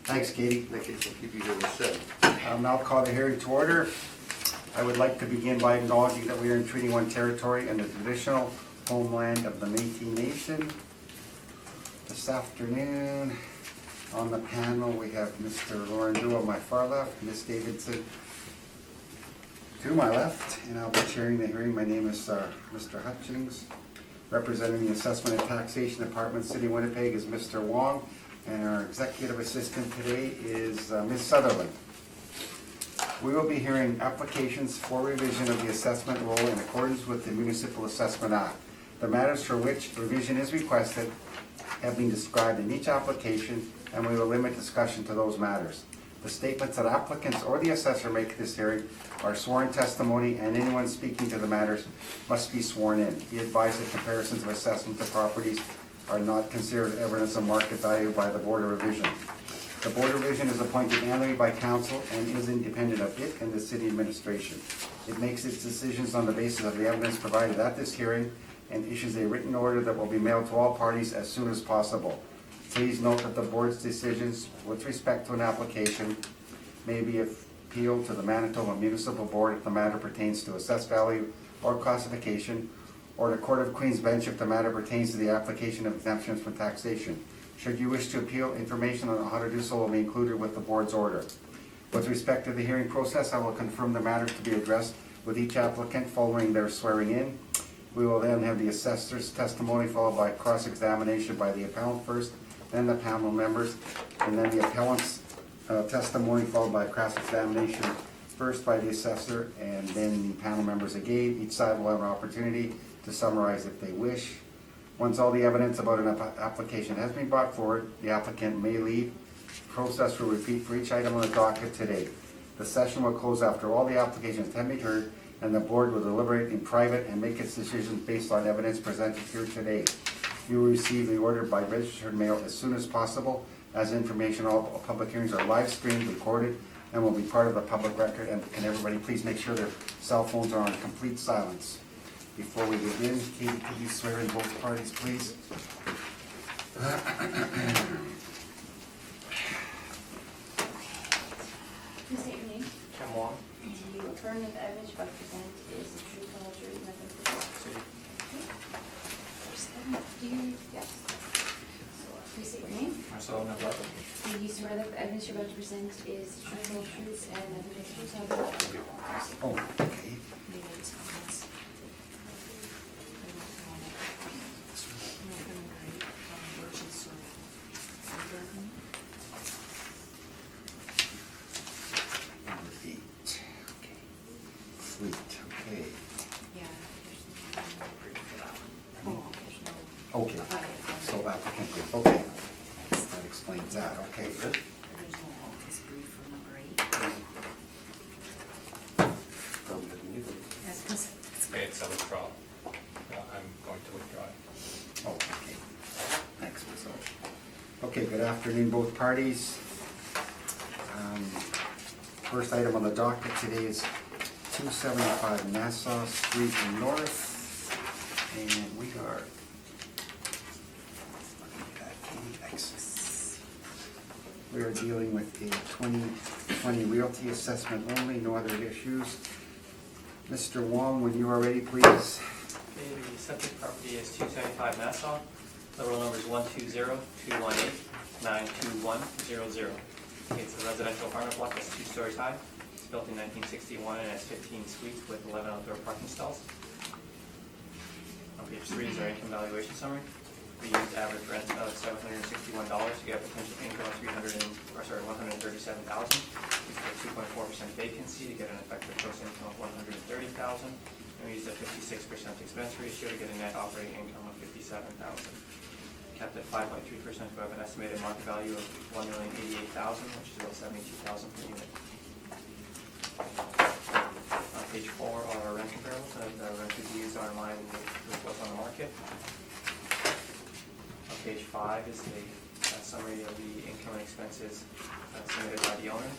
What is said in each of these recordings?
Thanks, Katie. Thank you. We'll keep you here with Sid. I'll now call the hearing to order. I would like to begin by acknowledging that we are in Treaty 1 territory and the traditional homeland of the Métis Nation. This afternoon, on the panel, we have Mr. Lauren Dew on my far left, Ms. Davidson to my left, and I'll be chairing the hearing. My name is Mr. Hutchings. Representing the Assessment and Taxation Department, City of Winnipeg, is Mr. Wong, and our executive assistant today is Ms. Sutherland. We will be hearing applications for revision of the assessment roll in accordance with the Municipal Assessment Act. The matters for which revision is requested have been described in each application, and we will limit discussion to those matters. The statements that applicants or the assessor make at this hearing are sworn testimony, and anyone speaking to the matters must be sworn in. Be advised that comparisons of assessment to properties are not considered evidence of market value by the Board of Revision. The Board of Revision is appointed annually by Council and is independent of it and the City Administration. It makes its decisions on the basis of the evidence provided at this hearing and issues a written order that will be mailed to all parties as soon as possible. Please note that the Board's decisions with respect to an application may be appealed to the Manitoba Municipal Board if the matter pertains to assessed value or classification, or the Court of Queen's Bench if the matter pertains to the application of exemptions from taxation. Should you wish to appeal, information on how to do so will be included with the Board's order. With respect to the hearing process, I will confirm the matters to be addressed with each applicant following their swearing in. We will then have the assessor's testimony followed by cross-examination by the appellant first, then the panel members, and then the appellant's testimony followed by cross-examination first by the assessor and then the panel members again. Each side will have an opportunity to summarize if they wish. Once all the evidence about an application has been brought forward, the applicant may leave. The process will repeat for each item on the docket today. The session will close after all the applications have been heard, and the Board will deliberate in private and make its decisions based on evidence presented here today. You will receive the order by registered mail as soon as possible, as information. All public hearings are live streamed, recorded, and will be part of the public record. And can everybody please make sure their cell phones are on complete silence. Before we begin, Katie, could you swear in both parties, please? Please state your name. Kim Wong. Do you affirm that the evidence you present is the truth, the whole truth, nothing but the truth? Do you, yes. Please state your name. Marcelo Navarro. Do you swear that the evidence you're about to present is the truth, the whole truth, and nothing but the truth? So help you God? Oh, okay. Number 8. Okay. Fleet. Okay. Okay. So applicant group. Okay. That explains that. Okay. Good. Okay, it's a withdrawal. I'm going to withdraw it. Oh, okay. Thanks, Marcel. Okay, good afternoon, both parties. First item on the docket today is 275 Nassau Street North, and we are. We are dealing with a 2020 realty assessment only, no other issues. Mr. Wong, when you are ready, please. Okay, the subject property is 275 Nassau. The roll number is 120-218-92100. Okay, it's a residential apartment block that's 2 stories high. It's built in 1961 and has 15 suites with 11 outdoor parking stalls. On page 3 is our income valuation summary. We used average rent of $761 to get a potential income of $137,000. We took 2.4% vacancy to get an effective gross income of $130,000. And we used a 56% expense ratio to get a net operating income of $57,000. Capped at 5.3%, we have an estimated market value of $1,088,000, which is about $72,000 per unit. On page 4 are our rent comparables, and the rent reviews are in line with what's on the market. On page 5 is a summary of the income and expenses submitted by the owner.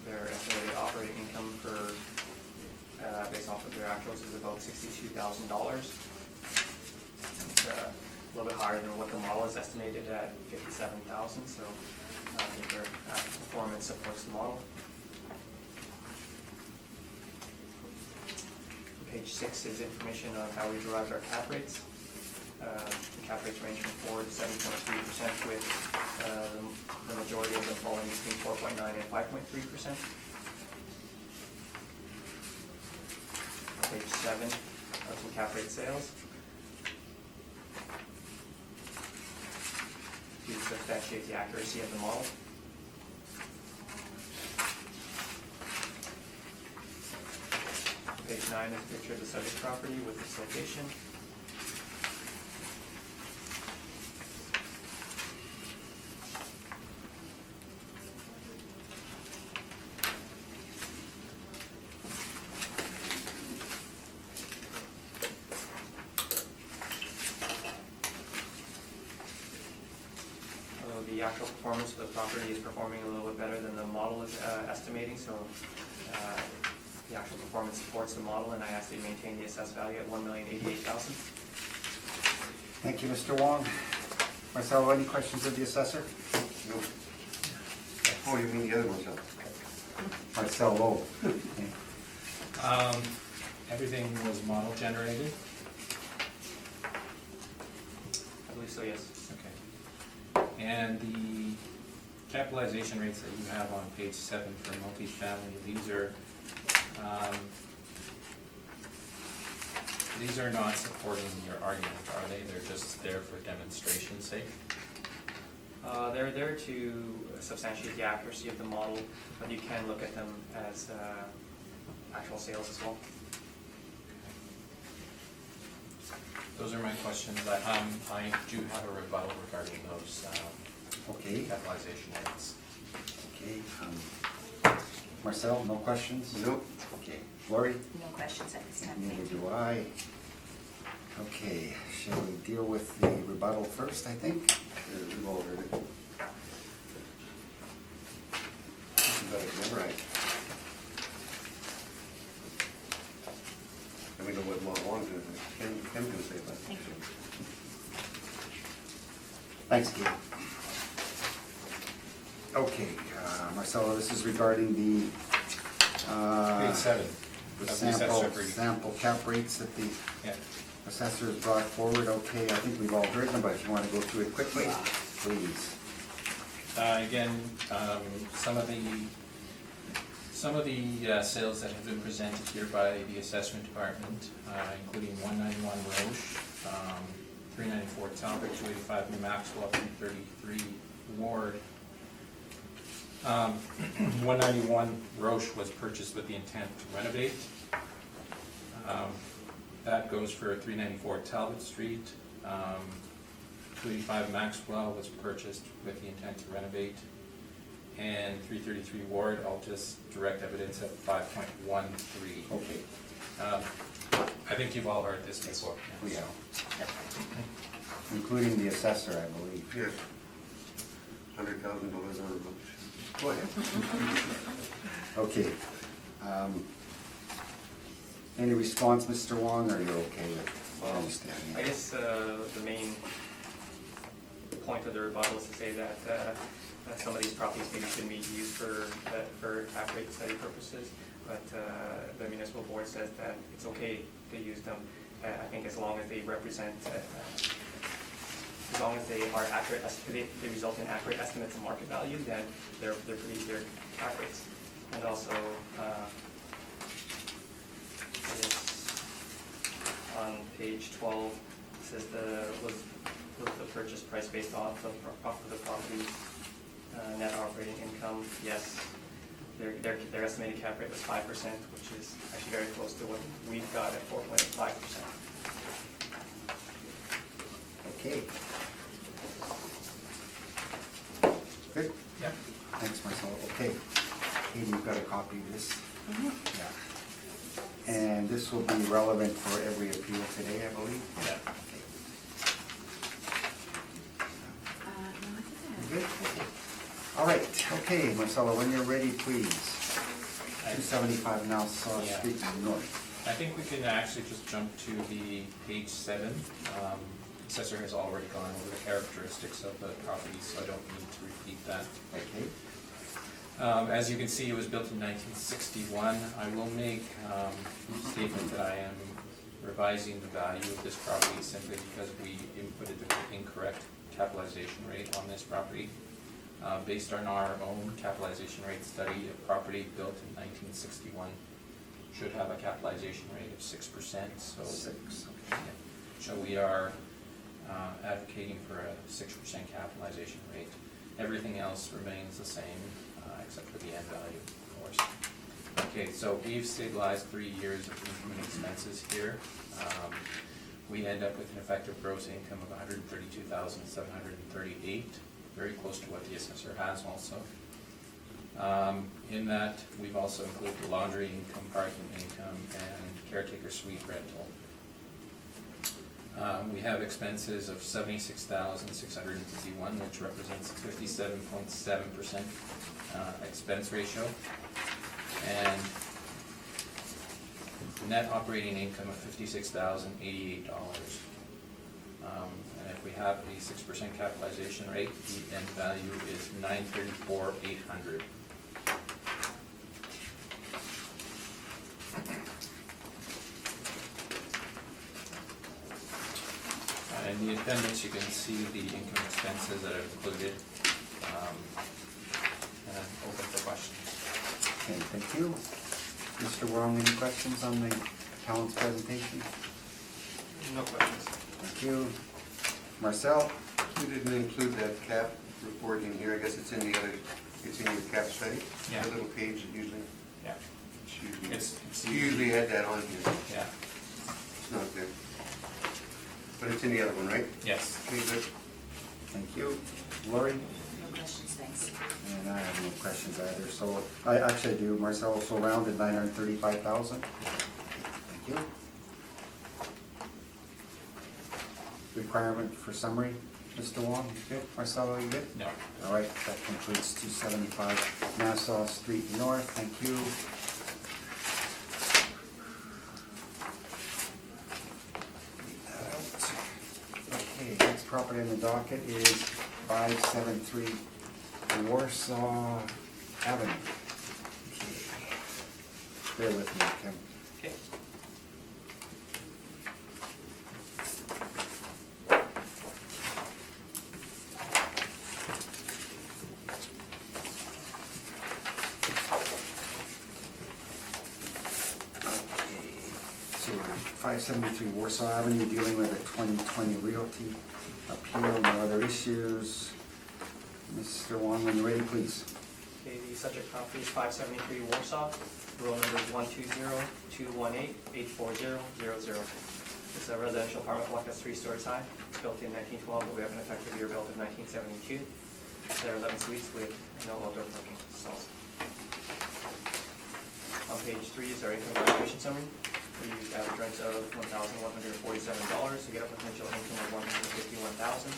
Their estimated operating income based off of their actuals is about $62,000. little bit higher than what the model is estimated at 57,000, so I think their actual performance supports the model. Page 6 is information on how we derived our cap rates. The cap rates range from 4 to 7.3%, with the majority of them falling between 4.9 and 5.3%. Page 7 are some cap rate sales. To substantiate the accuracy of the model. Page 9 is a picture of the subject property with its location. The actual performance of the property is performing a little bit better than the model is estimating, so the actual performance supports the model, and I ask that you maintain the assessed value at $1,088,000. Thank you, Mr. Wong. Marcelo, any questions of the assessor? No. Oh, you mean the other ones, Marcelo. Everything was model generated? I believe so, yes. Okay. And the capitalization rates that you have on page 7 for multifamily, these are not supporting your argument, are they? They're just there for demonstration's sake? They're there to substantiate the accuracy of the model, but you can look at them as actual sales as well. Those are my questions. I do have a rebuttal regarding those Okay, capitalization rates. okay. Marcel, no questions? Nope. Okay. Lori? No questions at this time, Neither thank you. do I. Okay, shall we deal with the rebuttal first, I think? We've all heard it. You got it memorized. And we know what Mont Wong's gonna say, Kim's gonna say about it. Thank you. Thanks, Kate. Okay, Marcelo, this is regarding the Page 7 the of the assessor sample, brief. sample cap rates that the Yeah. assessor has brought forward. Okay, I think we've all heard them, but if you want to go through it quickly, please. Again, some of the sales that have been presented here by the assessment department, including 191 Roche, 394 Talbot, 285 New Maxwell, 333 Ward. 191 Roche was purchased with the intent to renovate. That goes for 394 Talbot Street. 285 Maxwell was purchased with the intent to renovate. And 333 Ward, I'll just direct evidence at 5.13. Okay, I think you've all heard this before. we have. Including the assessor, I believe. Yes. $100,000 on a bunch. Go ahead. Okay. Any response, Mr. Wong, or are you okay with understanding? I guess the main point of the rebuttal is to say that some of these properties maybe shouldn't be used for cap rate study purposes, but the municipal board says that it's okay to use them. I think as long as they represent, as long as they are accurate, they result in accurate estimates of market value, then they're pretty good cap rates. And also, I guess on page 12, it says was the purchase price based off of the property's net operating income. Yes, their estimated cap rate was 5%, which is actually very close to what we've got at 4.5%. Okay. Good? Yeah. Thanks, Marcelo. Okay. Katie, you've got a copy of this? Yeah. And this will be relevant for every appeal today, I believe? Yeah. Okay. No, I think I have. You good? All right, okay, Marcelo, when you're ready, please. 275 now South Yeah. Street North. I think we can actually just jump to the page 7 assessor has already gone over the characteristics of the property, so I don't need to repeat that. Okay. As you can see, it was built in 1961. I will make a statement that I am revising the value of this property simply because we inputted the incorrect capitalization rate on this property. Based on our own capitalization rate study, a property built in 1961 should have a capitalization rate of 6%. So, 6, yeah. So we are advocating for a 6% capitalization rate. Everything else remains the same, except for the end value, of course. Okay, so we've stabilized 3 years of income and expenses here. We end up with an effective gross income of $132,738, very close to what the assessor has also. In that, we've also included the laundry income, parking income, and caretaker suite rental. We have expenses of $76,651, which represents a 57.7% expense ratio, and net operating income of $56,088. And if we have a 6% capitalization rate, the end value is $934,800. In the appendix, you can see the income expenses that I've included, and I'm open for questions. Okay, thank you. Mr. Wong, any questions on the accountant's presentation? No questions. Thank you. Marcel? You didn't include that cap report in here, I guess it's in the other, it's in your cap study? Yeah. The little page that usually, Yeah. It's you usually add that on here, Yeah. it's not there. But it's in the other one, right? Yes. Okay, good. Thank you. Lori? No questions, thanks. And I have no questions either, so I actually do. Marcel also rounded 935,000. Thank you. Requirement for summary, Mr. Wong, you good? Marcelo, you good? No. All right, that concludes 275 Nassau Street North, thank you. Okay, next property on the docket is 573 Warsaw Avenue. Okay. Bear with me, Kim. Okay. So 573 Warsaw Avenue, dealing with a 2020 Realty appeal, no other issues. Mr. Wong, when you're ready, please. Okay, the subject property is 573 Warsaw. Roll number is 120-218-84000. It's a residential apartment block that's 3 stories high, built in 1912, but we have an effective year built in 1972. There are 11 suites with no outdoor parking stalls. On page 3 is our income valuation summary. We use average rents of $1,147 to get a potential income of $151,000.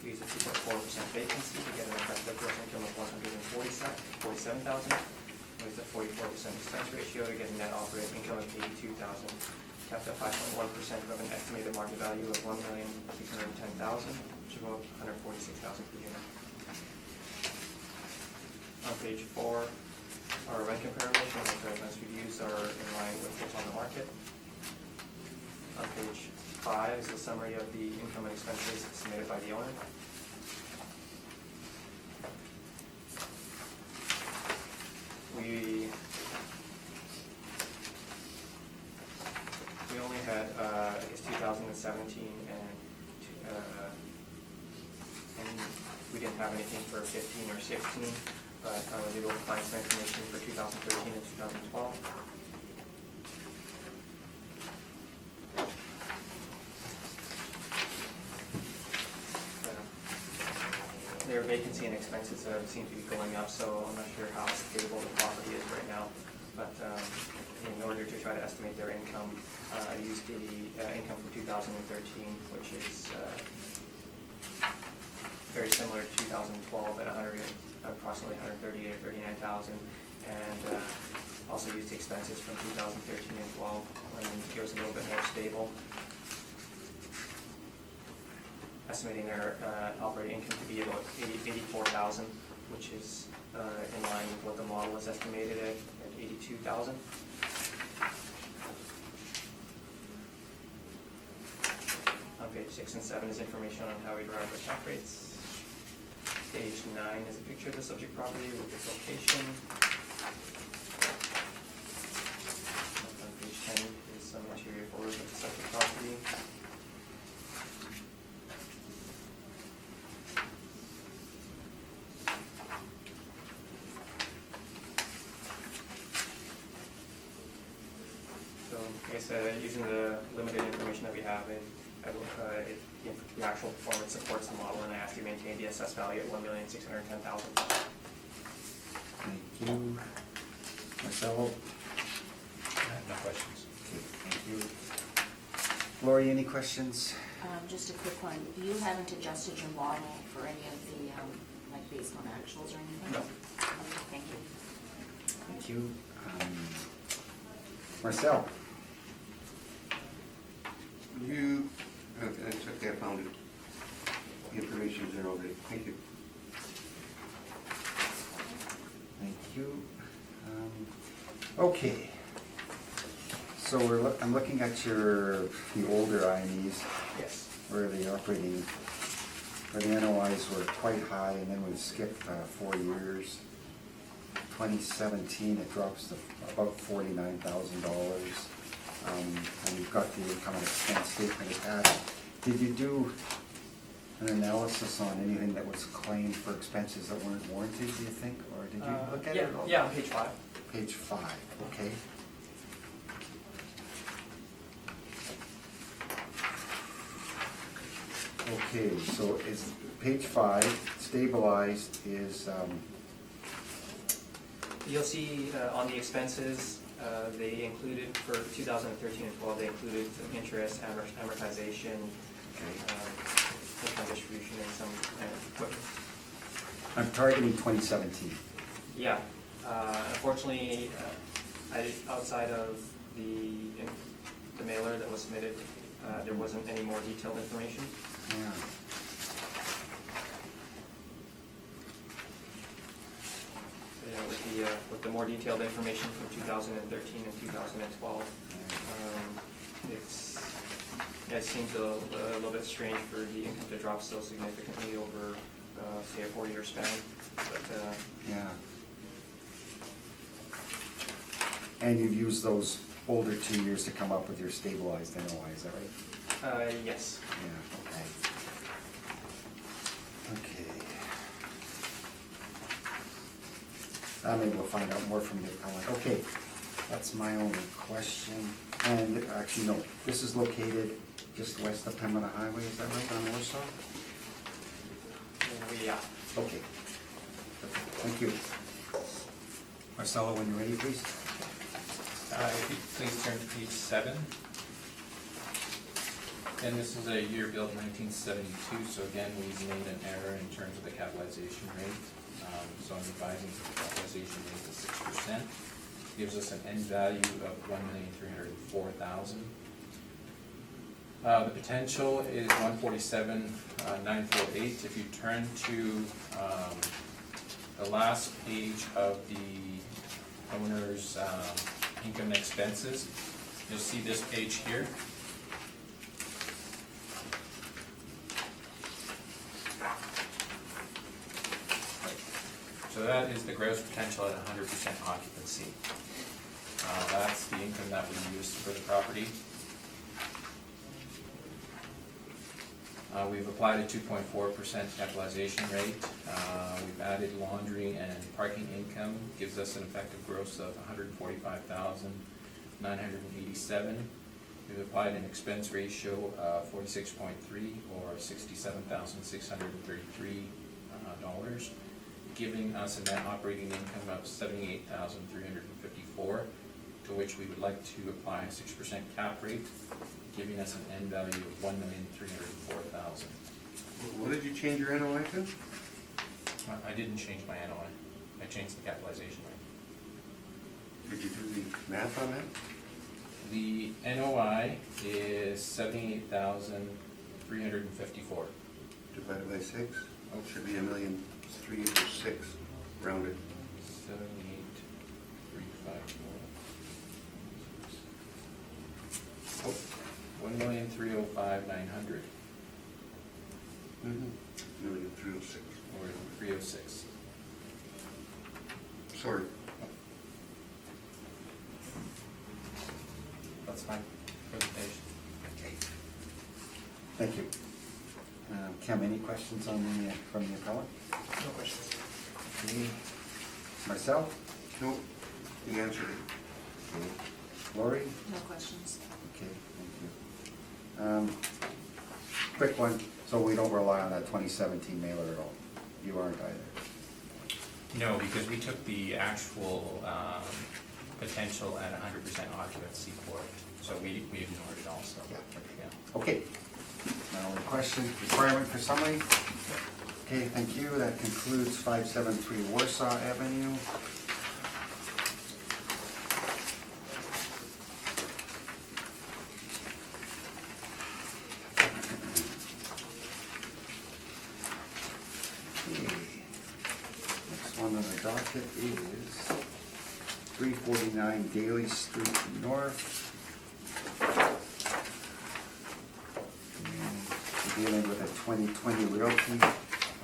We use a 2.4% vacancy to get an effective gross income of $147,000. We use a 44% expense ratio to get a net operating income of $82,000. Capped at 5.1% of an estimated market value of $1,610,000, which is about $146,000 per unit. On page 4, our rent comparables and the rents we've used are in line with what's on the market. On page 5 is the summary of the income and expenses submitted by the owner. We only had, I guess, 2017 and we didn't have anything for 15 or 16, but we will find some information for 2013 and 2012. Their vacancy and expenses seem to be going up, so I'm not sure how stable the property is right now. But in order to try to estimate their income, I used the income from 2013, which is very similar to 2012 at approximately 138 or 39,000, and also used the expenses from 2013 and 12 when it was a little bit more stable. estimating their operating income to be about 84,000, which is in line with what the model was estimated at 82,000. On page 6 and 7 is information on how we derive our cap rates. Page 9 is a picture of the subject property with its location. On page 10 is some interior photos of the subject property. So, I guess using the limited information that we have, the actual performance supports the model, and I ask you to maintain the assessed value at $1,610,000. Thank you. Marcelo? No questions. Okay, thank you. Lori, any questions? Just a quick one. You haven't adjusted your model for any of the, like based on actuals or anything? No. Okay, thank you. Thank you. Marcel? It's okay, I found it. The information's there already. Thank you. Thank you. Okay. So I'm looking at the older INEs, Yes. where the operating, where the NOIs were quite high, and then we skipped 4 years. 2017, it drops to about $49,000. And you've got the income and expense statement attached. Did you do an analysis on anything that was claimed for expenses that weren't warranted, do you think? Or did you look at it at all? Yeah, on page 5. Page 5, okay. Okay, so is page 5, stabilized is, You'll see on the expenses, they included for 2013 and 12, they included some interest, amortization, income distribution, and some equipment. I'm targeting 2017. Yeah, unfortunately, outside of the mailer that was submitted, there wasn't any more detailed information. Yeah. With the more detailed information from 2013 and 2012, it seems a little bit strange for the income to drop so significantly over, say, a 4-year span. But Yeah. And you've used those older 2 years to come up with your stabilized NOI, is that right? yes, Yeah, okay. Okay. Maybe we'll find out more from the appellant. Okay, that's my only question. And actually, no, this is located just west of Pembina Highway, is that right, on Warsaw? yeah. Okay. Thank you. Marcelo, when you're ready, please. If you please turn to page 7. And this is a year built 1972, so again, we've made an error in terms of the capitalization rate. So I'm advising the capitalization rate is 6%. Gives us an end value of $1,304,000. The potential is 147,948. If you turn to the last page of the owner's income and expenses, you'll see this page here. So that is the gross potential at 100% occupancy. That's the income that we used for the property. We've applied a 2.4% capitalization rate. We've added laundry and parking income, gives us an effective gross of $145,987. We've applied an expense ratio of 46.3 or $67,633, giving us a net operating income of $78,354, to which we would like to apply a 6% cap rate, giving us an end value of $1,304,000. What did you change your NOI to? I didn't change my NOI. I changed the capitalization rate. Did you do the math on that? The NOI is $78,354. divided by 6, should be 1,306,000 rounded. 78,354. 1,305,900 1,306,000. or 306. Sorry. That's fine. Presentation. Okay. Thank you. Kim, any questions on the, from the appellant? No questions. Okay. Marcel? No, you answered it. Okay. Lori? No questions. Okay, thank you. Quick one, so we don't rely on that 2017 mailer at all? You aren't either? No, because we took the actual potential at 100% occupancy for it, so we ignored it also. Yeah. Yeah. Okay. Now, the question, requirement for summary? Okay, thank you. That concludes 573 Warsaw Avenue. Okay. Next one on the docket is 349 Daly Street North. We're dealing with a 2020 realty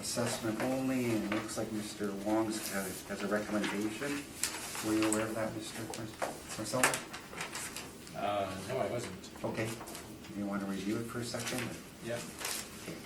assessment only, and it looks like Mr. Wong's has a recommendation. Were you aware of that, Mr. Marcelo? No, I wasn't. Okay. Do you want to review it for a second? Yeah. Okay.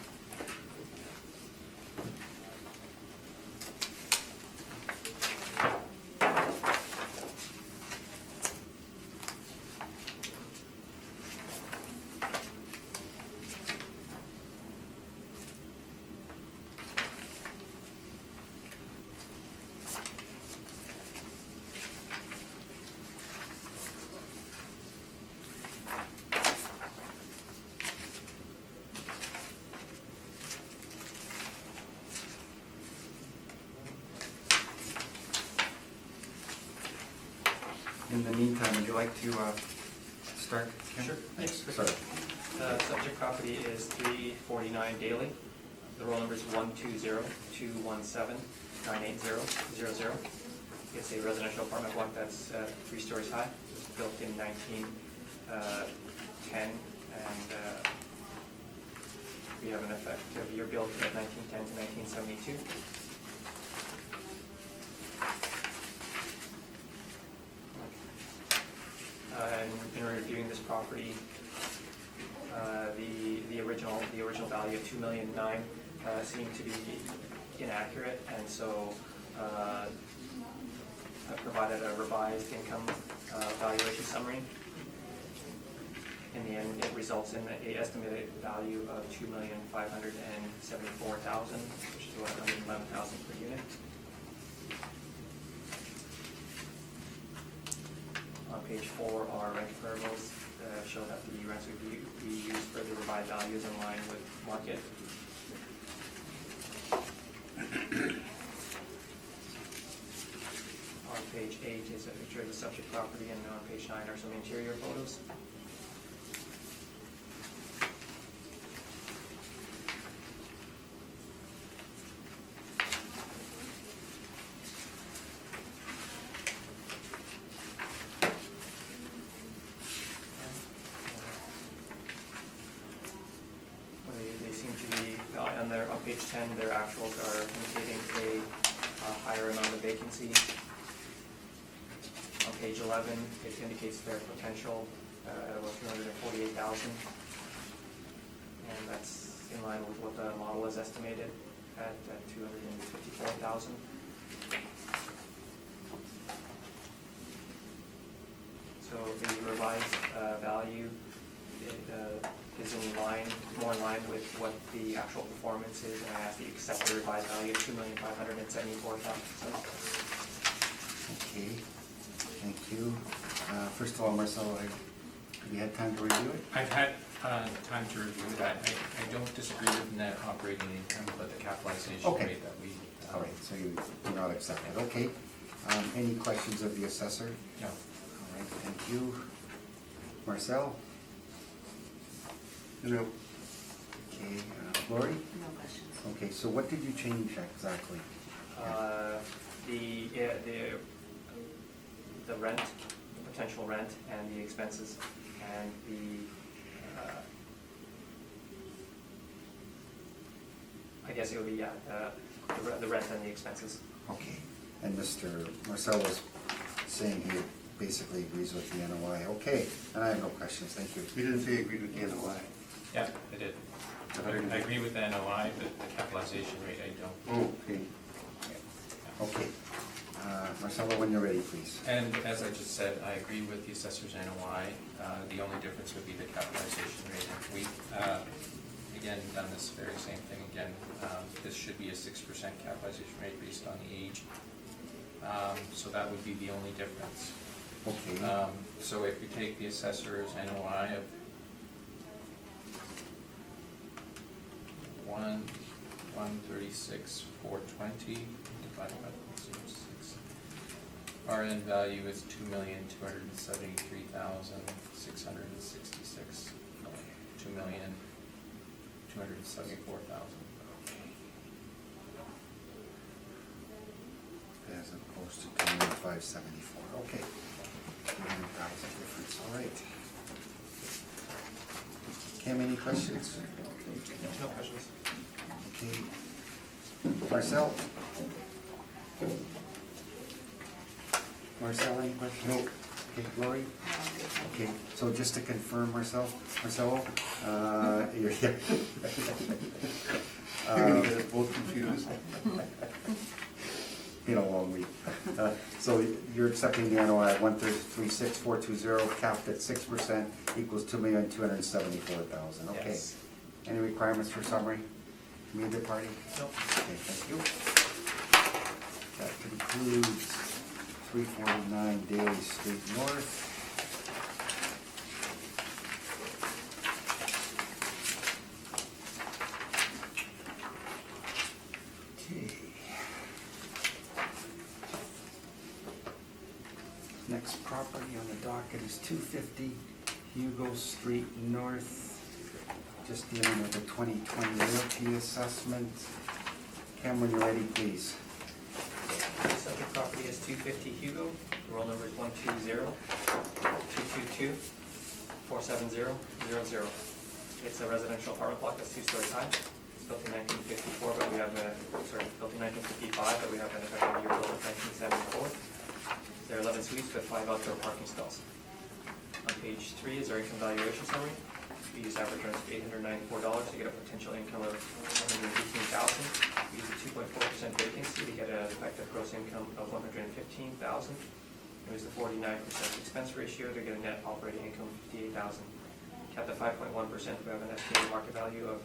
In the meantime, would you like to start, Kim? Sure. Thanks. Sorry. The subject property is 349 Daly. The roll number is 120-217-98000. It's a residential apartment block that's 3 stories high. It was built in 1910, and we have an effective year built at 1910 to 1972. And in reviewing this property, the original value of $2,009,000 seemed to be inaccurate, and so I provided a revised income valuation summary. In the end, it results in an estimated value of $2,574,000, which is $111,000 per unit. On page 4 are rent comparables show that the rents we use for the revised values in line with market. On page 8 is a picture of the subject property, and on page 9 are some interior photos. They seem to be, on page 10, their actuals are indicating a higher amount of vacancy. On page 11, it indicates their potential was 248,000, and that's in line with what the model is estimated at 254,000. So the revised value is more in line with what the actual performance is, and I ask that you accept the revised value of $2,574,000. Okay, thank you. First of all, Marcelo, have you had time to review it? I've had time to review it. I don't disagree with net operating income, but the capitalization Okay. rate that we. All right, so you do not accept it. Okay. Any questions of the assessor? No. All right, thank you. Marcel? No. Okay, Lori? No questions. Okay, so what did you change exactly? The rent, the potential rent, and the expenses, and I guess it would be, the rent and the expenses. Okay, and Mr. Marcel was saying he basically agrees with the NOI. Okay, and I have no questions, thank you. You didn't say you agreed with the NOI. Yeah, I did. I agree with the NOI, but the capitalization rate, I don't. Oh, okay. Okay, Marcelo, when you're ready, please. And as I just said, I agree with the assessor's NOI. The only difference would be the capitalization rate. We, again, done this very same thing again. This should be a 6% capitalization rate based on the age. So that would be the only difference. Okay, So if you take the assessor's NOI of 136,420 divided by 0.06, our end value is 2,273,666. 2,274,000. as opposed to 2,574. Okay. 200,000 difference, all right. Cam, any questions? No questions. Okay. Marcel? Marcel, any questions? No. Okay, Lori? Okay, so just to confirm, Marcelo, you're here. You're gonna get us both confused. Been a long week. So you're accepting the NOI at 133,620, capped at 6%, equals 2,274,000, okay. Yes. Any requirements for summary? From either party? Nope. Okay, thank you. That concludes 349 Daly Street North. Okay. Next property on the docket is 250 Hugo Street North. Just dealing with the 2020 realty assessment. Cam, when you're ready, please. The subject property is 250 Hugo, roll number is 120-222-47000. It's a residential apartment block that's 2 stories high. It's built in 1954, but we have built in 1955, but we have an effective year built in 1974. There are 11 suites with 5 outdoor parking stalls. On page 3 is our income valuation summary. We use average rent of $894 to get a potential income of $118,000. We use a 2.4% vacancy to get an effective gross income of $115,000. We use the 49% expense ratio to get a net operating income of $58,000. Capped at 5.1%, we have an estimated market value of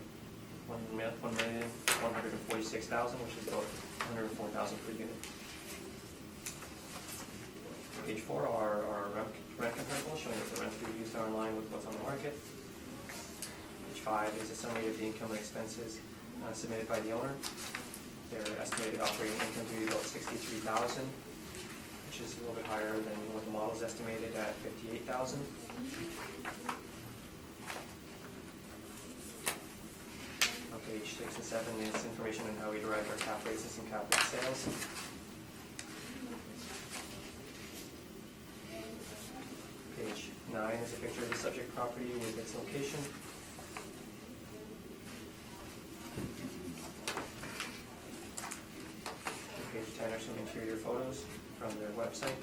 $1,146,000, which is about $104,000 per unit. Page 4 are our rent comparables, showing that the rents we used are in line with what's on the market. Page 5 is a summary of the income and expenses submitted by the owner. Their estimated operating income to be about $63,000, which is a little bit higher than what the model is estimated at $58,000. On page 6 and 7 is information on how we derive our cap basis and cap rate sales. Page 9 is a picture of the subject property with its location. Page 10 are some interior photos from their website,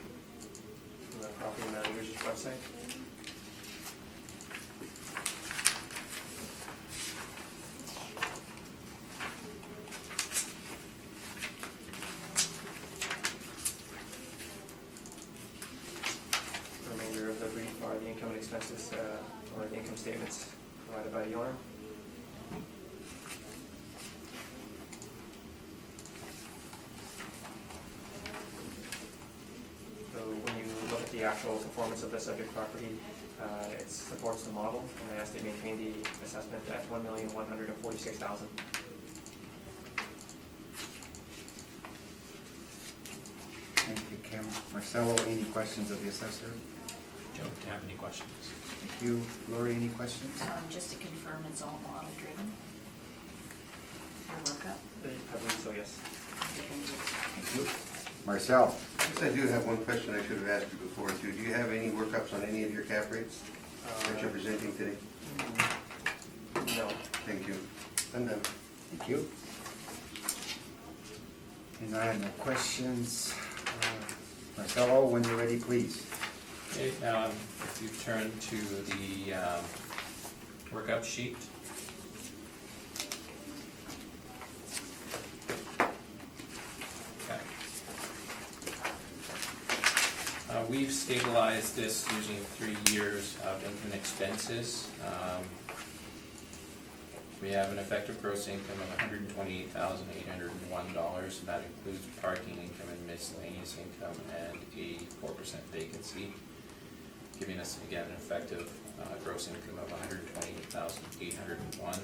from the property manager's website. The remainder of the brief are the income and expenses, or the income statements provided by the owner. So when you look at the actual performance of the subject property, it supports the model, and I asked to maintain the assessment at $1,146,000. Thank you, Cam. Marcelo, any questions of the assessor? Don't have any questions. Thank you. Lori, any questions? Just to confirm, it's all model driven? the workup? I believe so, yes. Thank you. Marcel? Yes, I do have one question I should have asked you before too. Do you have any workups on any of your cap rates that you're presenting today? No. Thank you. I'm done. Thank you. And I have no questions. Marcelo, when you're ready, please. Okay, if you turn to the workup sheet. Okay. We've stabilized this using 3 years of income and expenses. We have an effective gross income of $128,801, and that includes parking income and miscellaneous income and a 4% vacancy, giving us again an effective gross income of $128,801.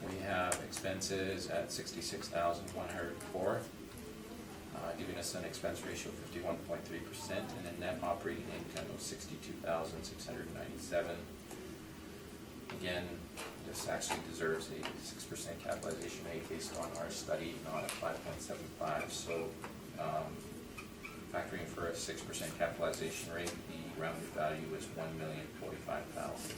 We have expenses at $66,104, giving us an expense ratio of 51.3% and a net operating income of $62,697. Again, this actually deserves a 6% capitalization rate based on our study, not at 5.75. So, factoring for a 6% capitalization rate, the rounded value is $1,045,000.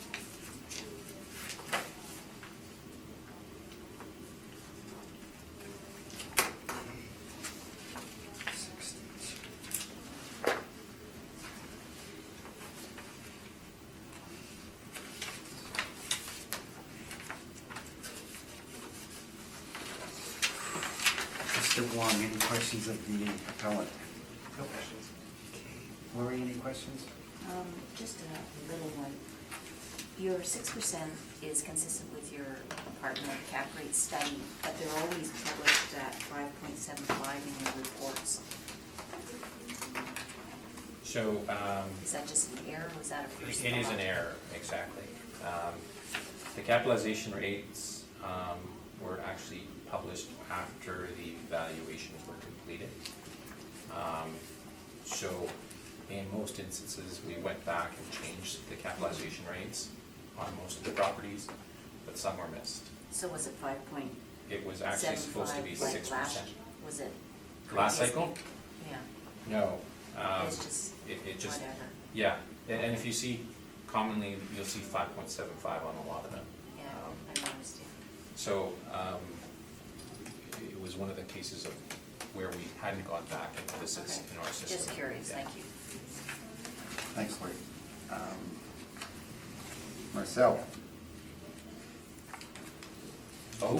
Mr. Wong, any questions of the appellant? No questions. Lori, any questions? Just a little one. Your 6% is consistent with your apartment cap rate study, but they're always published at 5.75 in your reports. So, Is that just an error, or was that a first it is an thought? error, exactly. The capitalization rates were actually published after the valuations were completed. So in most instances, we went back and changed the capitalization rates on most of the properties, but some were missed. So was it 5.75 It was actually supposed to be like 6%. Was it? Last previous- cycle? Yeah, No. it's just It just, whatever, yeah, and if you see, commonly, you'll see 5.75 on a lot of them. yeah, I noticed it. So, it was one of the cases of where we hadn't gone back and this is Okay. in our system. Just curious, Yeah. thank you. Thanks, Lori. Marcel? Oh,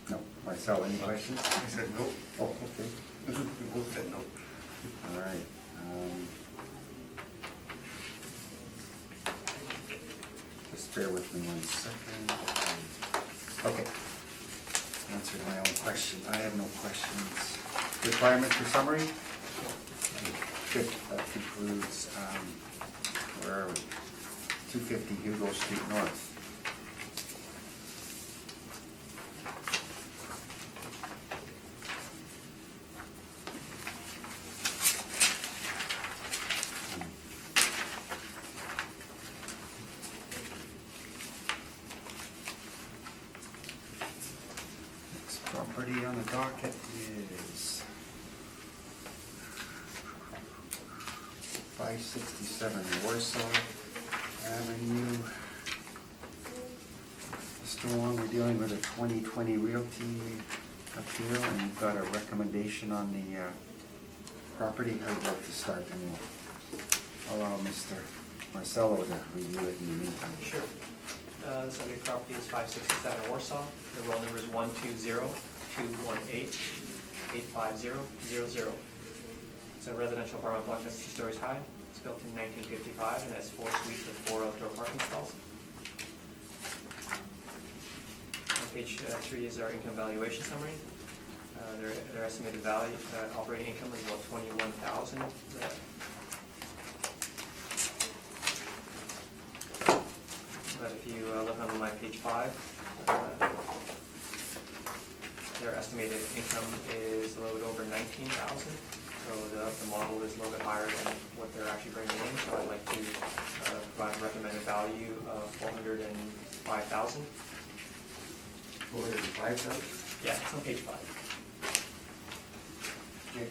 No. Marcel, any questions? I said no. Oh, okay. We both said no. All right. Just bear with me 1 second. Okay. Answered my own question. I have no questions. Requirements for summary? Good. That concludes, where are we? 250 Hugo Street North. Next property on the docket is 567 Warsaw Avenue. Mr. Wong, we're dealing with a 2020 Realty appeal, and you've got a recommendation on the property. I'd like to start, and we'll allow Mr. Marcelo to review it in the meantime. Sure. The subject property is 567 Warsaw. The roll number is 120-218-85000. It's a residential apartment block that's 2 stories high. It's built in 1955 and has 4 suites with 4 outdoor parking stalls. On page 3 is our income valuation summary. Their estimated value, operating income is about $21,000. But if you look on my page 5, their estimated income is a little bit over $19,000. So the model is a little bit higher than what they're actually bringing in. So I'd like to provide a recommended value of $405,000. 405,000? Yeah, it's on page 5, Okay.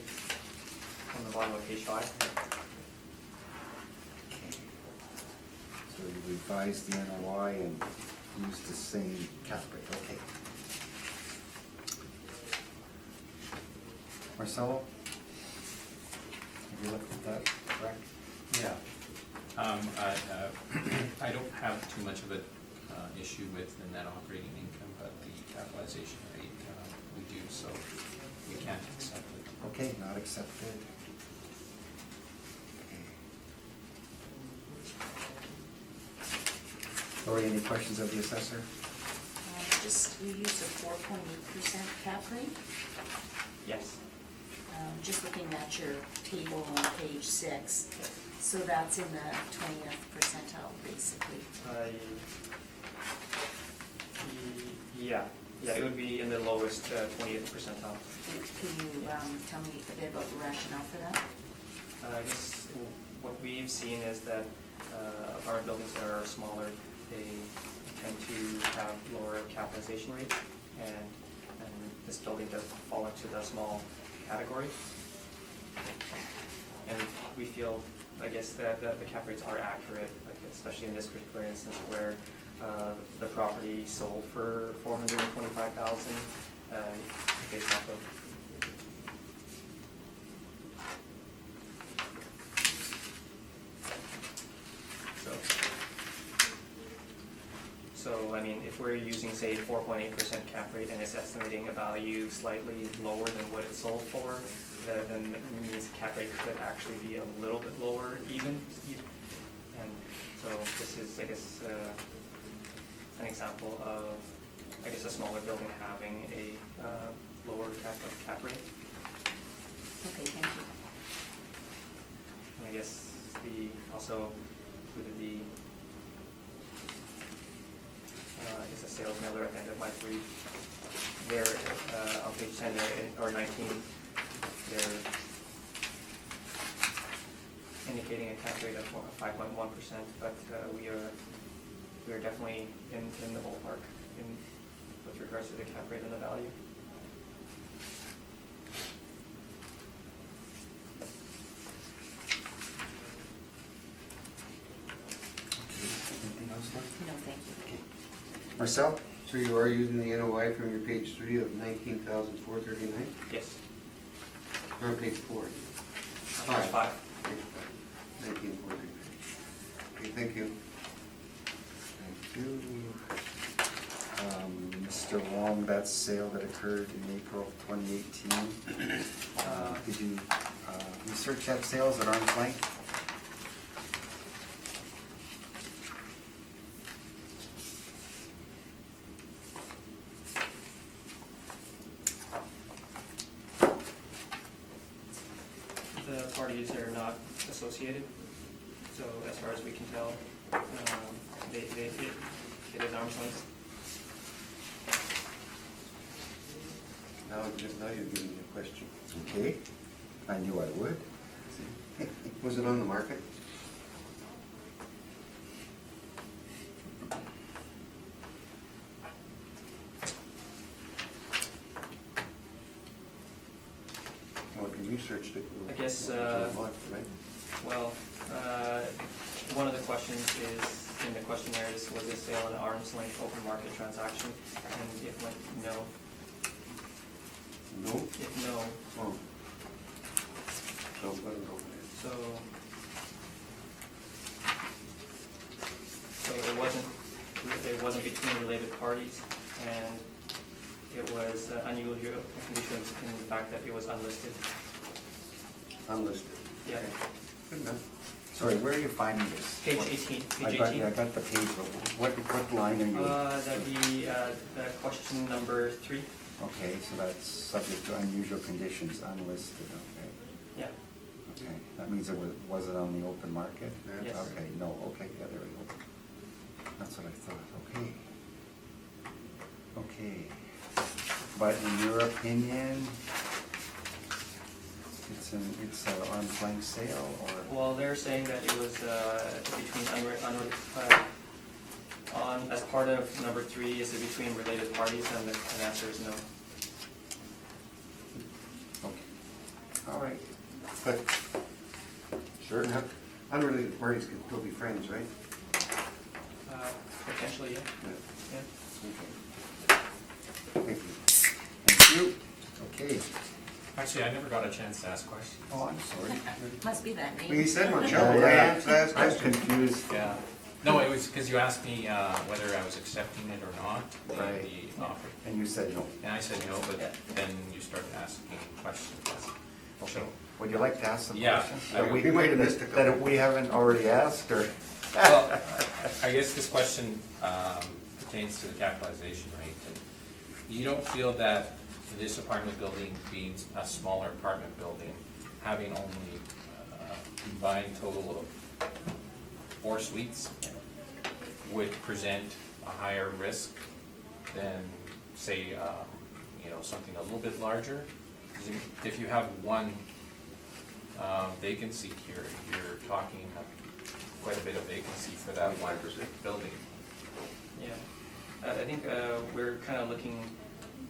on the bottom of page 5. So you revised the NOI and used the same cap rate, okay. Marcelo? Have you looked at that, correct? Yeah. I don't have too much of an issue with the net operating income, but the capitalization rate, we do, so we can't accept it. Okay, not accepted. Lori, any questions of the assessor? Just, we used a 4.8% cap rate. Yes. Just looking at your table on page 6, so that's in the 20th percentile, basically. Yeah, it would be in the lowest 20th percentile. Can you tell me a bit about the rationale for that? I guess what we've seen is that apartment buildings that are smaller, they tend to have lower capitalization rates, and this building does fall into the small category. And we feel, I guess, that the cap rates are accurate, like especially in this particular instance where the property sold for $425,000 based off of. So, I mean, if we're using, say, 4.8% cap rate and it's estimating a value slightly lower than what it sold for, then it means the cap rate could actually be a little bit lower even. And so this is, I guess, an example of, I guess, a smaller building having a lower cap rate. Okay, thank you. And I guess also included the is a sales mailer at the end of my brief. There, on page 10 or 19, they're indicating a cap rate of 5.1%, but we are definitely in the ballpark with regards to the cap rate and the value. Anything else, Lori? No, thank you. Okay. Marcel? So you are using the NOI from your page 3 of 19,439? Yes. Or on page 4? Page 5. Page 5. 19,439. Okay, thank you. Thank you. Mr. Wong, that sale that occurred in April of 2018, did you research that sales at arm's length? The parties are not associated, so as far as we can tell, it is arm's length. Now you're giving me a question. Okay, I knew I would. Was it on the market? Well, if you researched it. I guess, it was on the market, right? Well, one of the questions is, in the questionnaire, was this sale an arm's length open market transaction? And it went no. No? If no, Oh. So, let it open it. so it wasn't between related parties, and it was unusual conditions in the fact that it was unlisted. Unlisted. Yeah. Okay. Good enough. Sorry, where are you finding this? Page What- 18, I page got, 18. yeah, I got the page, but what line are you? That'd be the question number 3. Okay, so that's subject to unusual conditions, unlisted, okay. Yeah. Okay, that means it wasn't on the open market? Yes. Okay, no, okay, yeah, there we go. That's what I thought, okay. Okay, but in your opinion, it's an arm's length sale, or? Well, they're saying that it was between as part of number 3, is it between related parties, and the answer is no. Okay. All right. But certain unrelated parties can still be friends, right? Potentially, yeah. Yeah. Yeah. Okay. Thank you. Thank you. Okay. Actually, I never got a chance to ask questions. Oh, I'm sorry. Must be that Well, you name. said Marcello, Yeah, right? yeah. That's I'm question. confused. Yeah. No, it was because you asked me whether I was accepting it or not, Right. the offer. And you said no. And I said no, but Yeah. then you started asking questions. Okay. Would you like to ask some Yeah, questions? I That would. We might have missed a couple. That we haven't already asked, or? Well, I guess this question pertains to the capitalization rate. You don't feel that this apartment building being a smaller apartment building, having only a combined total of 4 suites, would present a higher risk than, say, something a little bit larger? 'Cause if you have one vacancy here, you're talking quite a bit of vacancy for that one 25%. building. Yeah, I think we're kind of looking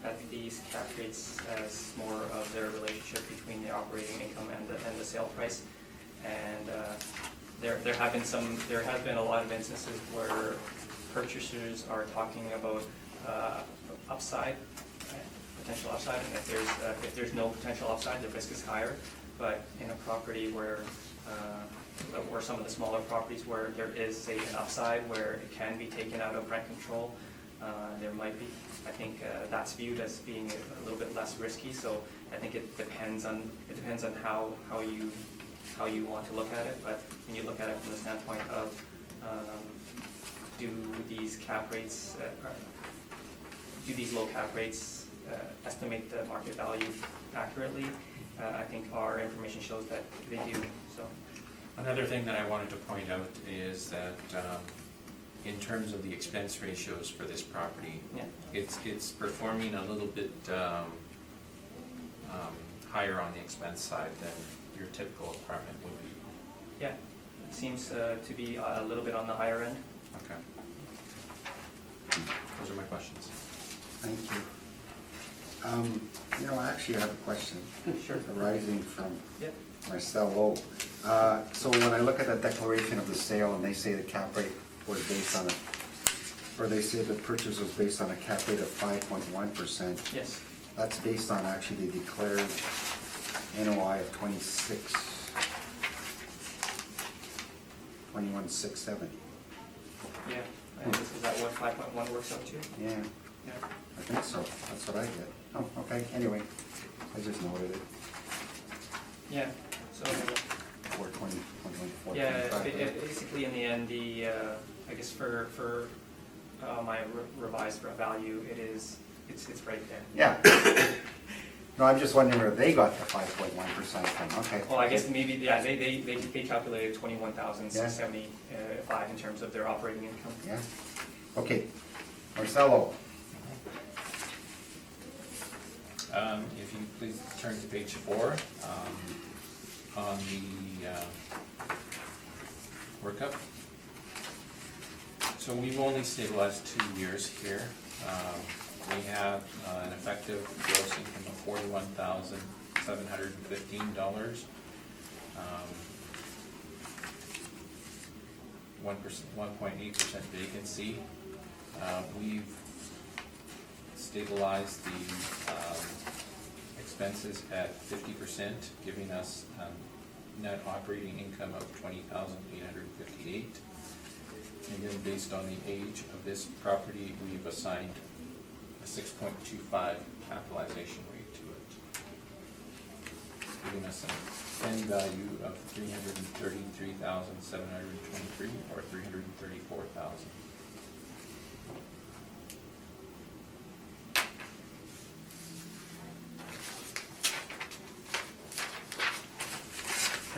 at these cap rates as more of their relationship between the operating income and the sale price. And there have been a lot of instances where purchasers are talking about upside, potential upside, and if there's no potential upside, the risk is higher. But in a property where some of the smaller properties where there is, say, an upside where it can be taken out of rent control, there might be. I think that's viewed as being a little bit less risky. So I think it depends on how you want to look at it. But when you look at it from the standpoint of do these low cap rates estimate the market value accurately? I think our information shows that they do. So. Another thing that I wanted to point out is that in terms of the expense ratios for this property, Yeah. it's performing a little bit higher on the expense side than your typical apartment would be. Yeah, it seems to be a little bit on the higher end. Okay. Those are my questions. Thank you. I actually have a question. Sure. Arising from Yep. Marcelo. So when I look at the declaration of the sale and they say the cap rate was based on they say the purchase was based on a cap rate of 5.1%. Yes. That's based on actually the declared NOI of 21,670. Yeah. And is that what 5.1 works out to? Yeah, Yeah. I think so. That's what I get. Oh, okay, anyway, I just noted it. Yeah. So. 420, 425. Yeah. Basically, in the end, I guess for my revised value, it's right there. Yeah. No, I'm just wondering where they got the 5.1% from, okay. Well, I guess maybe, yeah, they calculated 21,675 in terms of their operating income. Yeah, okay. Marcelo, If you please turn to page 4, on the workup. So we've only stabilized 2 years here. We have an effective gross income of $41,715. 1.8% vacancy. We've stabilized the expenses at 50%, giving us net operating income of $20,858. And then based on the age of this property, we've assigned a 6.25 capitalization rate to it, giving us a end value of $333,723 or $334,000.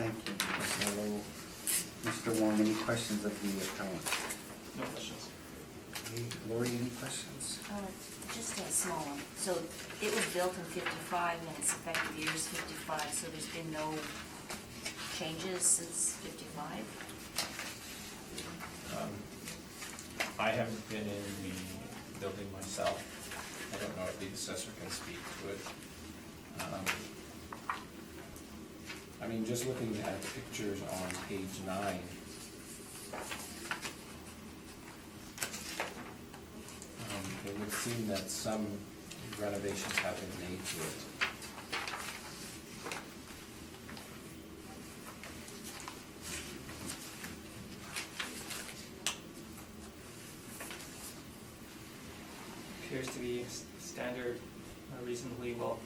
thank you, Marcelo. Mr. Wong, any questions of the appellant? No questions. Okay, Lori, any questions? Just a small one. So it was built in 55 and its effective year is 55, so there's been no changes since 55? I haven't been in the building myself. I don't know if the assessor can speak to it. I mean, just looking at the pictures on page 9, it would seem that some renovations have been made to it. Appears to be standard, reasonably well,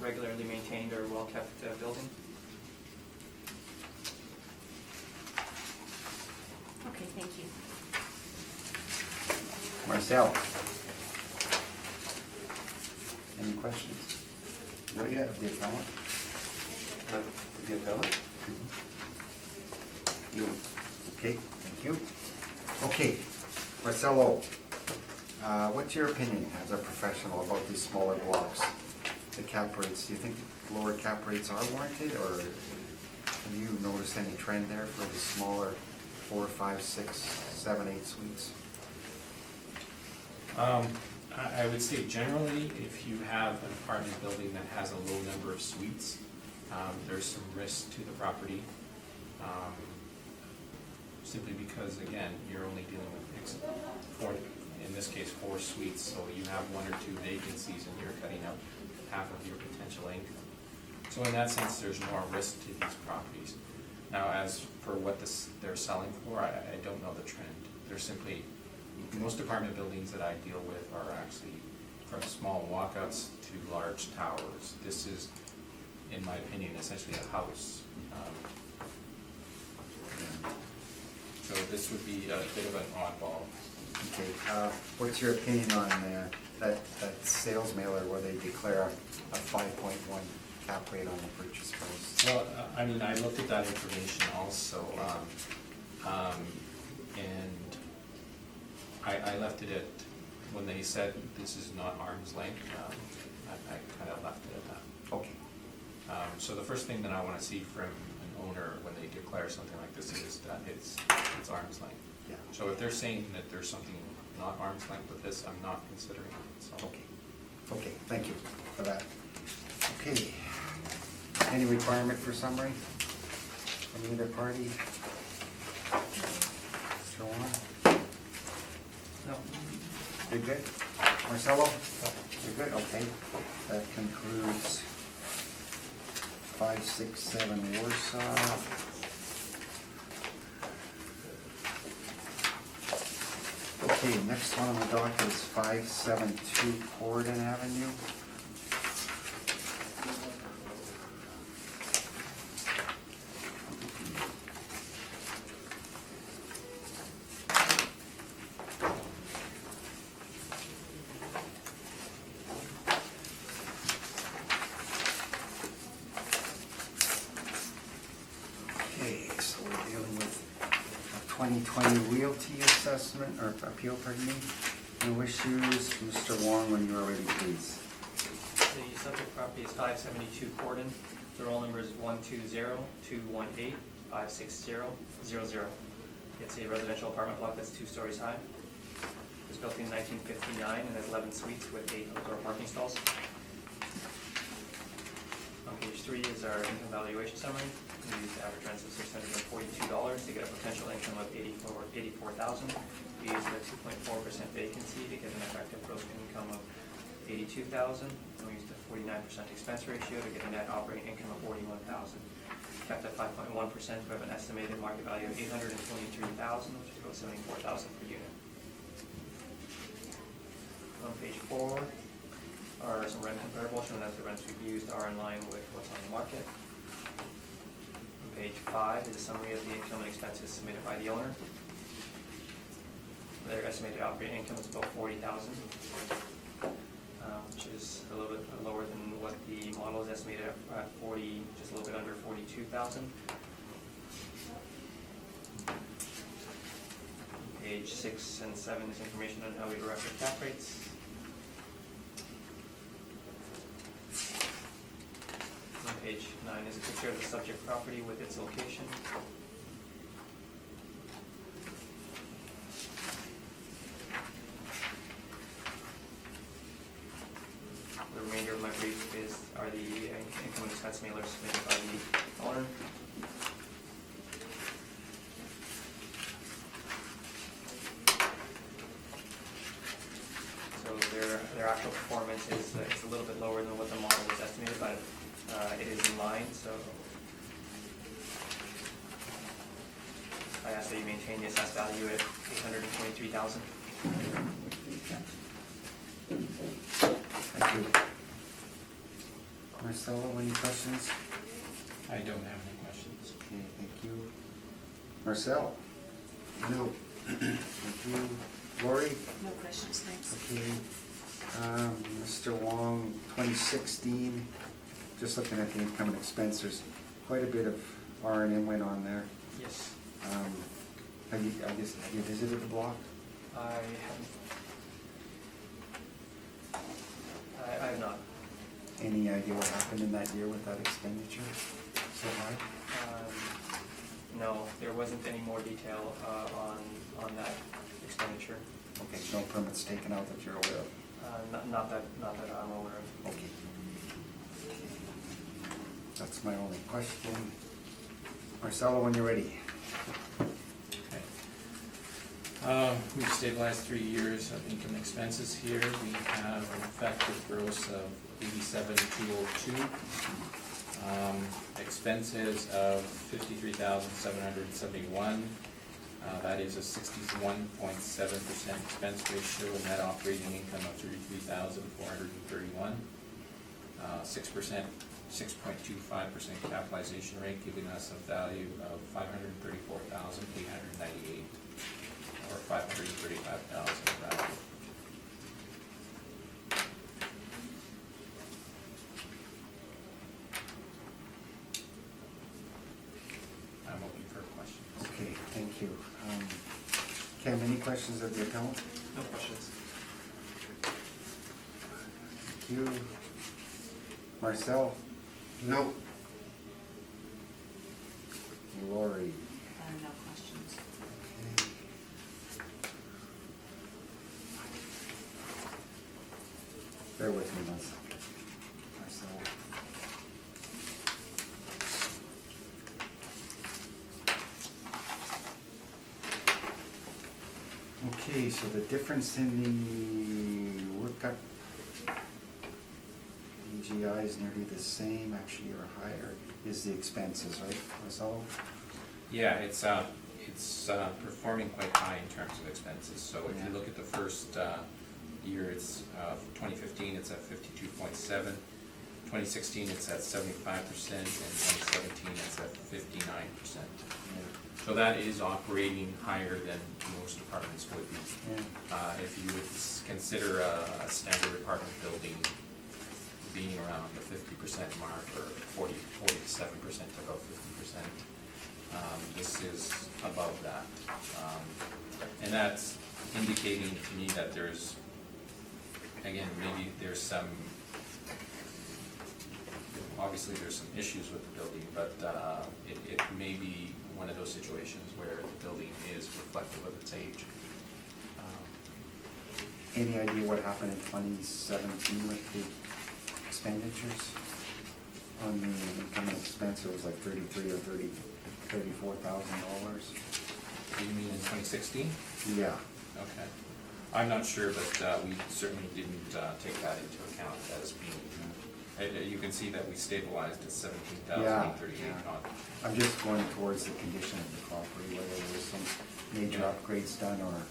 regularly maintained or well-kept building. Okay, thank you. Marcel? Any questions? No, yeah. The appellant? The appellant? No. Okay, thank you. Okay, Marcelo, what's your opinion as a professional about these smaller blocks? The cap rates, do you think lower cap rates are warranted, or have you noticed any trend there for the smaller 4, 5, 6, 7, 8 suites? I would say generally, if you have an apartment building that has a low number of suites, there's some risk to the property. Simply because, again, you're only dealing with in this case, 4 suites, so you have 1 or 2 vacancies and you're cutting out half of your potential income. So in that sense, there's more risk to these properties. Now, as for what they're selling for, I don't know the trend. They're simply, most apartment buildings that I deal with are actually from small walkouts to large towers. This is, in my opinion, essentially a house. So this would be a bit of an oddball. Okay, what's your opinion on that sales mailer where they declare a 5.1 cap rate on the purchase price? Well, I mean, I looked at that information also, and I left it at, when they said this is not arm's length, I kind of left it at that. Okay. So the first thing that I want to see from an owner when they declare something like this is that it's arm's length. Yeah. So if they're saying that there's something not arm's length with this, I'm not considering it, so. Okay, okay, thank you for that. Okay, any requirement for summary from either party? Joanne? No. You're good? Marcelo? You're good, okay. That concludes 5, 6, 7 Warsaw. Okay, next one on the docket is 572 Corden Avenue. Okay, so we're dealing with a 2020 realty assessment, or appeal, pardon me. No issues. Mr. Wong, when you are ready, please. The subject property is 572 Corden. The roll number is 120-218-56000. It's a residential apartment block that's 2 stories high. It was built in 1959 and has 11 suites with 8 outdoor parking stalls. On page 3 is our income valuation summary. We used average rents of $642 to get a potential income of $84,000. We used a 2.4% vacancy to get an effective gross income of $82,000. And we used a 49% expense ratio to get a net operating income of $41,000. Kept at 5.1%, we have an estimated market value of $823,000, which is about $74,000 per unit. On page 4 are some rent comparables showing that the rents we've used are in line with what's on the market. On page 5 is a summary of the income and expenses submitted by the owner. Their estimated operating income is about $40,000, which is a little bit lower than what the model is estimated at 40, just a little bit under $42,000. Page 6 and 7 is information on how we derive the cap rates. On page 9 is a picture of the subject property with its location. here in my brief are the income and expense mailers submitted by the owner. So their actual performance is a little bit lower than what the model was estimated, but it is in line, so I ask that you maintain the assessed value at $823,000. Thank you. Marcelo, any questions? I don't have any questions. Okay, thank you. Marcel? No. Thank you. Lori? No questions, thanks. Okay. Mr. Wong, 2016, just looking at the income and expense, there's quite a bit of R&M went on there. Yes, Have you visited the block? I haven't. I have not. Any idea what happened in that year with that expenditure so high? No, there wasn't any more detail on that expenditure. Okay, no permits taken out that you're aware of? Not that I'm aware of. Okay. That's my only question. Marcelo, when you're ready. Okay. We've stabilized 3 years of income and expenses here. We have an effective gross of 87,202. Expenses of 53,771. That is a 61.7% expense ratio, and net operating income of 33,431. 6.25% capitalization rate, giving us a value of 534,898, or 535,000 value. I'm open for questions. Okay, thank you. Cam, any questions of the account? No questions. Thank you. Marcel? No. Lori? No questions. Okay. Bear with me 1 second. Marcel? Okay, so the difference in the workup EGI is nearly the same, actually, or higher, is the expenses, right, Marcelo? Yeah, it's performing quite high in terms of expenses. So if you look at the first year, it's 2015, it's at 52.7. 2016, it's at 75%, and 2017, it's at 59%. So that is operating higher than most apartments would be. Yeah. If you would consider a standard apartment building being around the 50% mark, or 47% to about 50%, this is above that. And that's indicating to me that there's, again, maybe there's some, obviously there's some issues with the building, but it may be one of those situations where the building is reflective of its age. Any idea what happened in 2017 with the expenditures on the income and expense? It was like $33,000 or $34,000. Do you mean in 2016? Yeah. Okay. I'm not sure, but we certainly didn't take that into account as being, you can see that we stabilized at 17,838. I'm just going towards the condition of the property, whether there was some major upgrades done, or,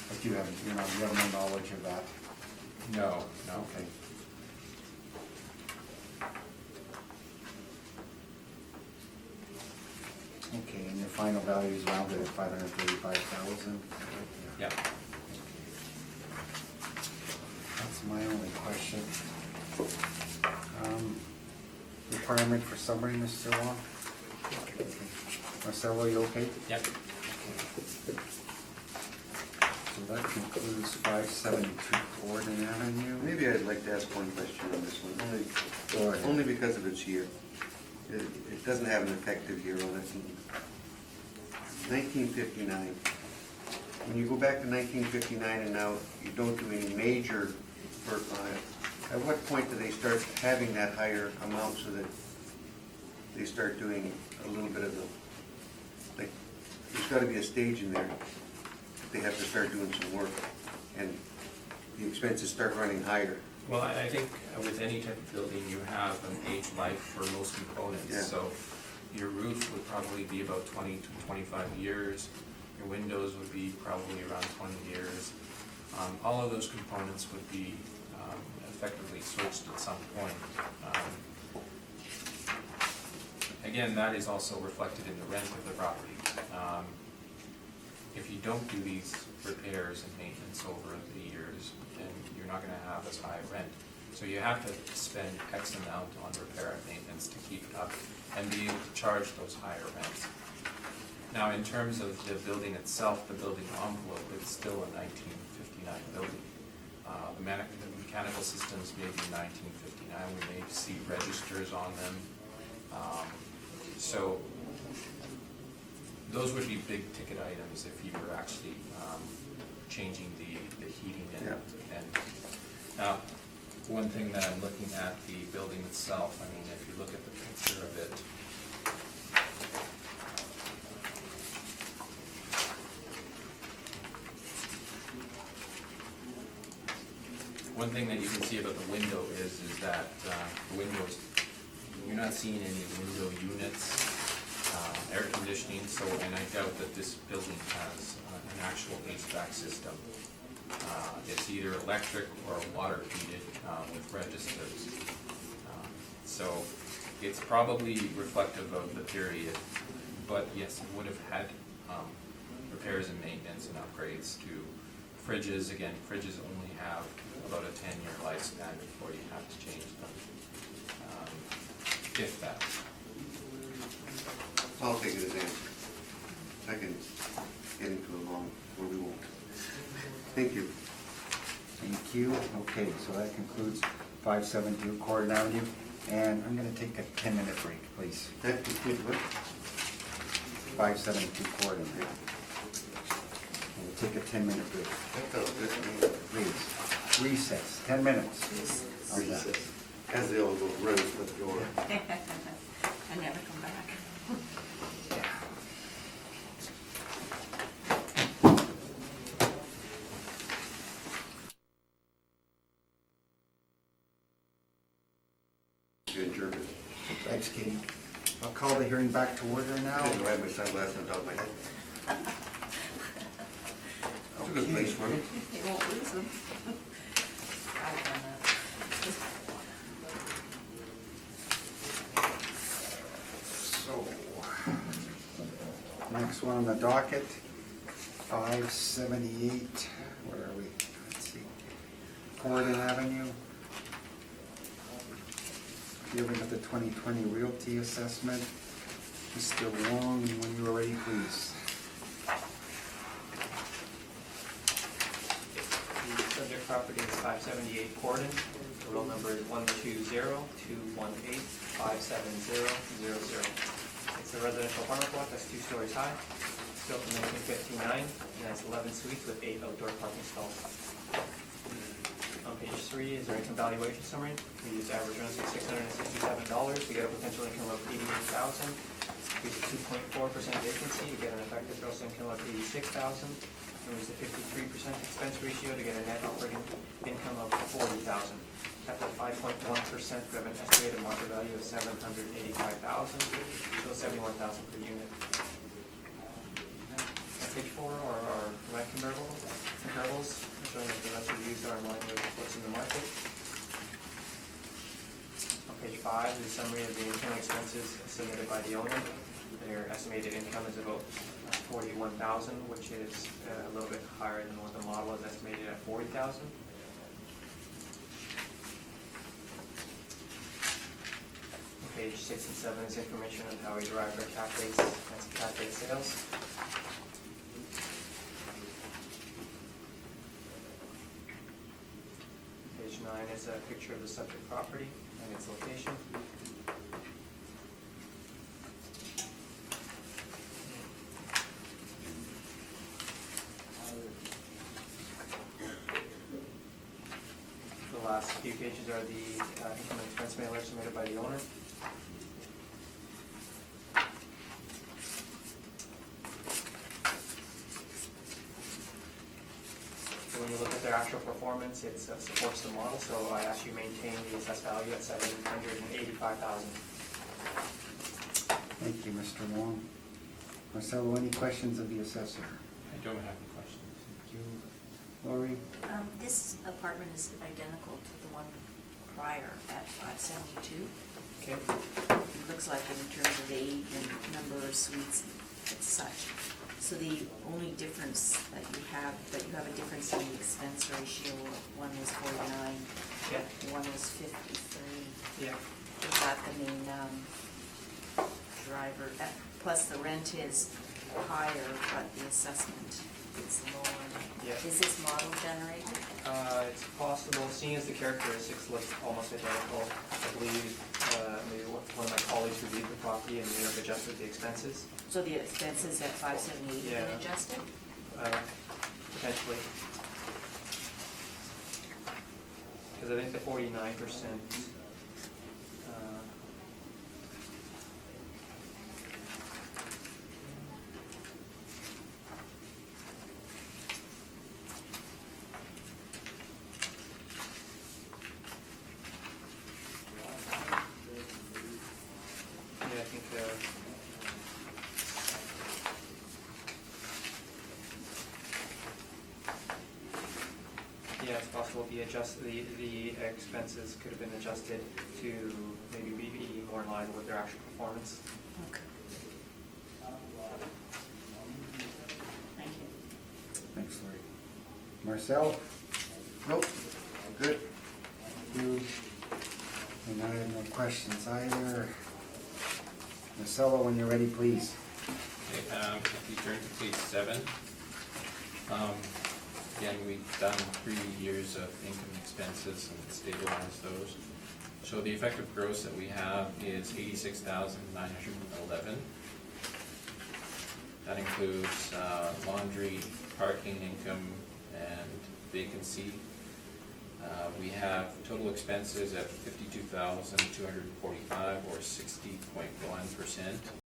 but you have no knowledge of that. No. Okay. Okay, and your final value is rounded at 535,000? Yeah. That's my only question. Requirement for summary, Mr. Wong? Marcelo, you okay? Yep. So that concludes 572 Gordon Avenue. Maybe I'd like to ask one question on this one, Go ahead. only because of its year. It doesn't have an effective year on it. 1959. When you go back to 1959 and now, you don't do any major work on it, At what point do they start having that higher amount so that they start doing a little bit of the, like, there's gotta be a stage in there that they have to start doing some work and the expenses start running higher. Well, I think with any type of building, you have an age life for most Yeah. components. So your roof would probably be about 20 to 25 years. Your windows would be probably around 20 years. All of those components would be effectively switched at some point. Again, that is also reflected in the rent of the property. If you don't do these repairs and maintenance over the years, then you're not gonna have as high rent. So you have to spend X amount on repair and maintenance to keep it up and be able to charge those higher rents. Now, in terms of the building itself, the building envelope, it's still a 1959 building. The mechanical systems may be 1959, we may see registers on them. So those would be big ticket items if you were actually changing the heating in it. And now, one thing that I'm looking at the building itself, I mean, if you look at the picture of it, one thing that you can see about the window is that the windows, you're not seeing any window units, air conditioning, so, and I doubt that this building has an actual HVAC system. It's either electric or water heated with registers. So it's probably reflective of the period, but yes, it would have had repairs and maintenance and upgrades to fridges. Again, fridges only have about a 10-year lifespan before you have to change them, if that. I'll take it as answer. I can get into a long, where we won't. Thank you. Thank you. Okay, so that concludes 572 Gordon Avenue. And I'm gonna take a 10-minute break, please. That concludes what? 572 Gordon. We'll take a 10-minute break, That felt good to me. please. Recess, 10 minutes. How's that? As they all go running for the door. I never come back. Good German. Thanks, Katie. I'll call the hearing back to order now. I didn't have my sunglasses on top of my head. It's a good place for me. You won't lose them. I've done that. So, next one on the docket, 578, where are we? Let's see. Gordon Avenue. Dealing with the 2020 realty assessment. Mr. Wong, when you are ready, please. The subject property is 578 Gordon. The roll number is 120-218-57000. It's a residential apartment block that's 2 stories high. It's built in 1959 and has 11 suites with 8 outdoor parking stalls. On page 3 is our income valuation summary. We use average rents of $667. We get a potential income of $88,000. We use a 2.4% vacancy. We get an effective gross income of $86,000. We use a 53% expense ratio to get a net operating income of $40,000. At the 5.1%, we have an estimated market value of $785,000, so $71,000 per unit. On page 4 are our rent comparables, showing that the rents we used are in line with what's in the market. On page 5 is a summary of the income expenses submitted by the owner. Their estimated income is about $41,000, which is a little bit higher than what the model is estimated at $40,000. Page 6 and 7 is information on how we derive our cap rates and some cap rate sales. Page 9 is a picture of the subject property and its location. The last few pages are the income and expense mailer submitted by the owner. So when you look at their actual performance, it supports the model, so I ask you maintain the assessed value at $785,000. Thank you, Mr. Wong. Marcelo, any questions of the assessor? I don't have any questions. Thank you. Lori? This apartment is identical to the one prior at 572. Okay. It looks like it in terms of age and number of suites and such. So the only difference that you have a difference in the expense ratio. One was 49, Yeah. one was 53. Yeah. Is that the main driver? Plus the rent is higher, but the assessment is lower. Yeah. Is this model generated? It's possible, seeing as the characteristics look almost identical, I believe maybe one of my colleagues reviewed the property and may have adjusted the expenses, So the expenses at 578 have Yeah. been adjusted? potentially. Because I think the 49%, yeah, I think yeah, it's possible the expenses could have been adjusted to maybe be more in line with their actual performance. Okay. Thank you. Thanks, Lori. Marcel? Nope, good. You? And I have no questions either. Marcelo, when you're ready, please. Okay, if you turn to page 7, again, we've done 3 years of income and expenses and stabilized those. So the effective gross that we have is $86,911. That includes laundry, parking income, and vacancy. We have total expenses at $52,245, or 60.1%.